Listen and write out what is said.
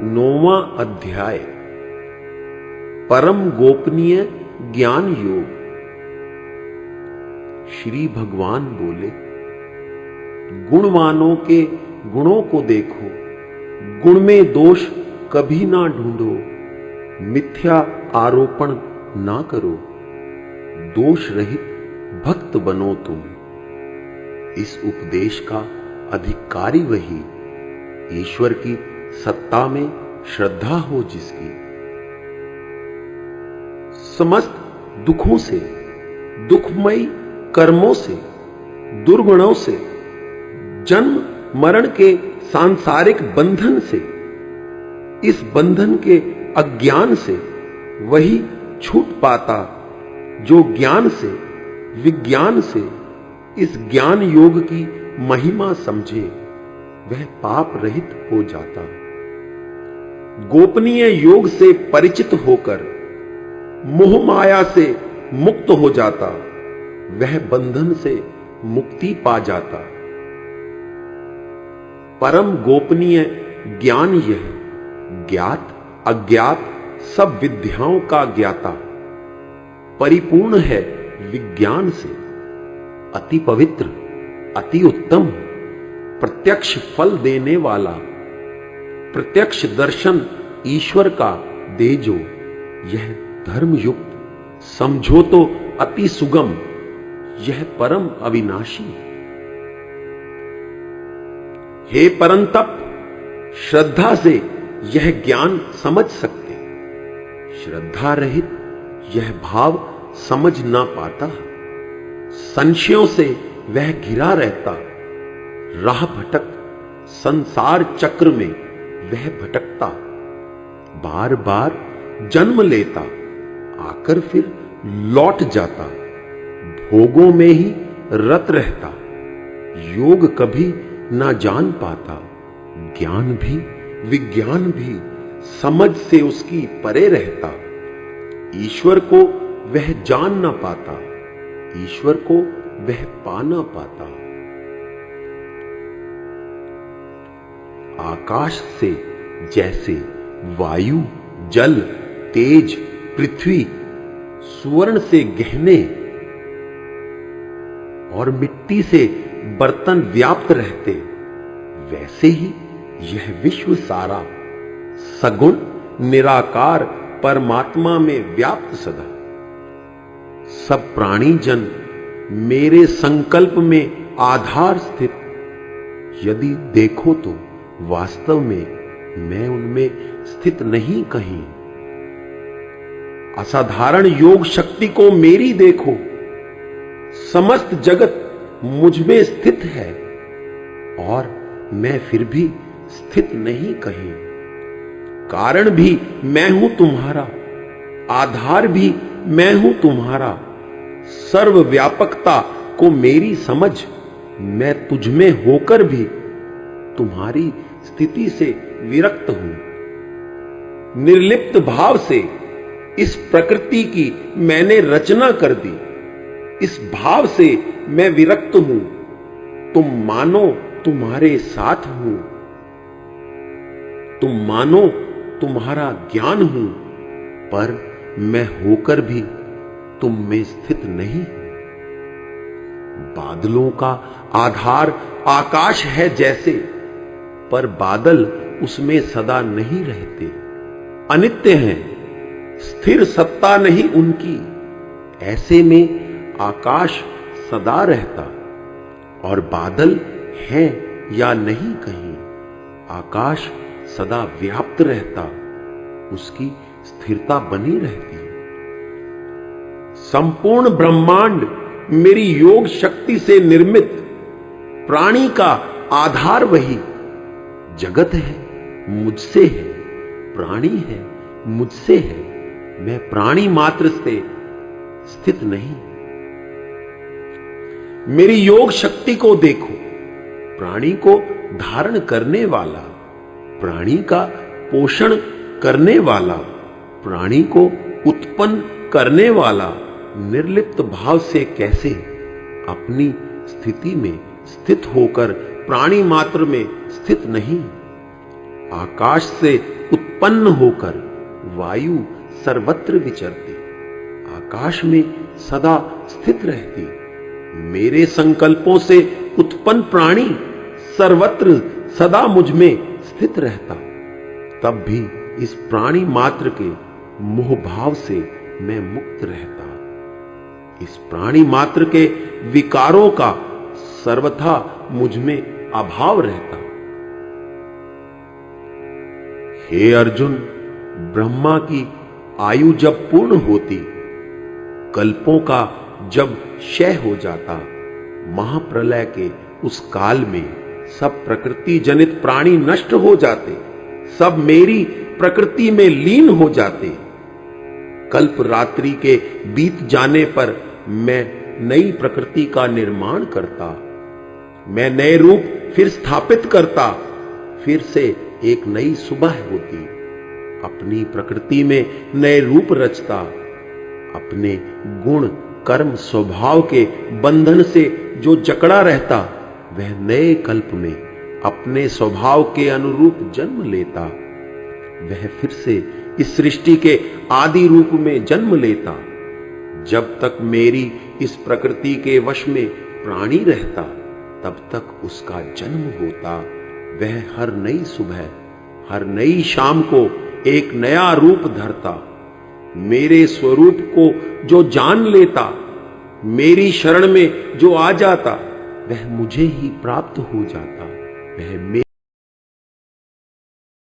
नौवां अध्याय परम गोपनीय ज्ञान योग। श्री भगवान बोले, गुणवानों के गुणों को देखो, गुण में दोष कभी ना ढूंढो, मिथ्या आरोपण ना करो, दोष रहित भक्त बनो तुम। इस उपदेश का अधिकारी वही, ईश्वर की सत्ता में श्रद्धा हो जिसकी। समस्त दुखों से, दुखमयी कर्मों से, दुर्गुणों से, जन्म मरण के सांसारिक बंधन से, इस बंधन के अज्ञान से वही छूट पाता जो ज्ञान से, विज्ञान से इस ज्ञान योग की महिमा समझे, वह पाप रहित हो जाता। गोपनीय योग से परिचित होकर मोह माया से मुक्त हो जाता, वह बंधन से मुक्ति पा जाता। परम गोपनीय ज्ञान यह ज्ञात अज्ञात सब विद्याओं का ज्ञाता, परिपूर्ण है विज्ञान से, अति पवित्र, अति उत्तम, प्रत्यक्ष फल देने वाला, प्रत्यक्ष दर्शन ईश्वर का दे जो, यह धर्म युक्त समझो तो अति सुगम, यह परम अविनाशी। हे परंतप, श्रद्धा से यह ज्ञान समझ सकते, श्रद्धा रहित यह भाव समझ ना पाता। संशयों से वह घिरा रहता, राह भटक संसार चक्र में वह भटकता, बार बार जन्म लेता, आकर फिर लौट जाता, भोगों में ही रत रहता, योग कभी ना जान पाता, ज्ञान भी विज्ञान भी समझ से उसकी परे रहता, ईश्वर को वह जान ना पाता, ईश्वर को वह पा ना पाता। आकाश से जैसे वायु, जल, तेज, पृथ्वी, सुवर्ण से गहने और मिट्टी से बर्तन व्याप्त रहते, वैसे ही यह विश्व सारा सगुण निराकार परमात्मा में व्याप्त सदा। सब प्राणी जन मेरे संकल्प में आधार स्थित, यदि देखो तो वास्तव में मैं उनमें स्थित नहीं कहीं। असाधारण योग शक्ति को मेरी देखो, समस्त जगत मुझ में स्थित है और मैं फिर भी स्थित नहीं कहीं। कारण भी मैं हूं तुम्हारा, आधार भी मैं हूं तुम्हारा, सर्वव्यापकता को मेरी समझ, मैं तुझ में होकर भी तुम्हारी स्थिति से विरक्त हूं। निर्लिप्त भाव से इस प्रकृति की मैंने रचना कर दी, इस भाव से मैं विरक्त हूं। तुम मानो तुम्हारे साथ हूं, तुम मानो तुम्हारा ज्ञान हूं, पर मैं होकर भी तुम में स्थित नहीं। बादलों का आधार आकाश है जैसे, पर बादल उसमें सदा नहीं रहते, अनित्य हैं, स्थिर सत्ता नहीं उनकी। ऐसे में आकाश सदा रहता और बादल है या नहीं कहीं, आकाश सदा व्याप्त रहता, उसकी स्थिरता बनी रहती है। संपूर्ण ब्रह्मांड मेरी योग शक्ति से निर्मित, प्राणी का आधार वही। जगत है, मुझसे है, प्राणी है, मुझसे है। मैं प्राणी मात्र से स्थित नहीं। मेरी योग शक्ति को देखो, प्राणी को धारण करने वाला, प्राणी का पोषण करने वाला, प्राणी को उत्पन्न करने वाला, निर्लिप्त भाव से कैसे अपनी स्थिति में स्थित होकर प्राणी मात्र में स्थित नहीं। आकाश से उत्पन्न होकर वायु सर्वत्र विचरती, आकाश में सदा स्थित रहती। मेरे संकल्पों से उत्पन्न प्राणी सर्वत्र सदा मुझ में स्थित रहता। तब भी इस प्राणी मात्र के मोह भाव से मैं मुक्त रहता। इस प्राणी मात्र के विकारों का सर्वथा मुझ में अभाव रहता। हे अर्जुन, ब्रह्मा की आयु जब पूर्ण होती, कल्पों का जब क्षय हो जाता, महाप्रलय के उस काल में सब प्रकृति जनित प्राणी नष्ट हो जाते, सब मेरी प्रकृति में लीन हो जाते। कल्प रात्रि के बीत जाने पर मैं नई प्रकृति का निर्माण करता, मैं नए रूप फिर स्थापित करता, फिर से एक नई सुबह होती, अपनी प्रकृति में नए रूप रचता, अपने गुण कर्म स्वभाव के बंधन से जो जकड़ा रहता, वह नए कल्प में अपने स्वभाव के अनुरूप जन्म लेता, वह फिर से इस सृष्टि के आदि रूप में जन्म लेता। जब तक मेरी इस प्रकृति के वश में प्राणी रहता, तब तक उसका जन्म होता। वह हर नई सुबह, हर नई शाम को एक नया रूप धरता। मेरे स्वरूप को जो जान लेता, मेरी शरण में जो आ जाता, वह मुझे ही प्राप्त हो जाता। वह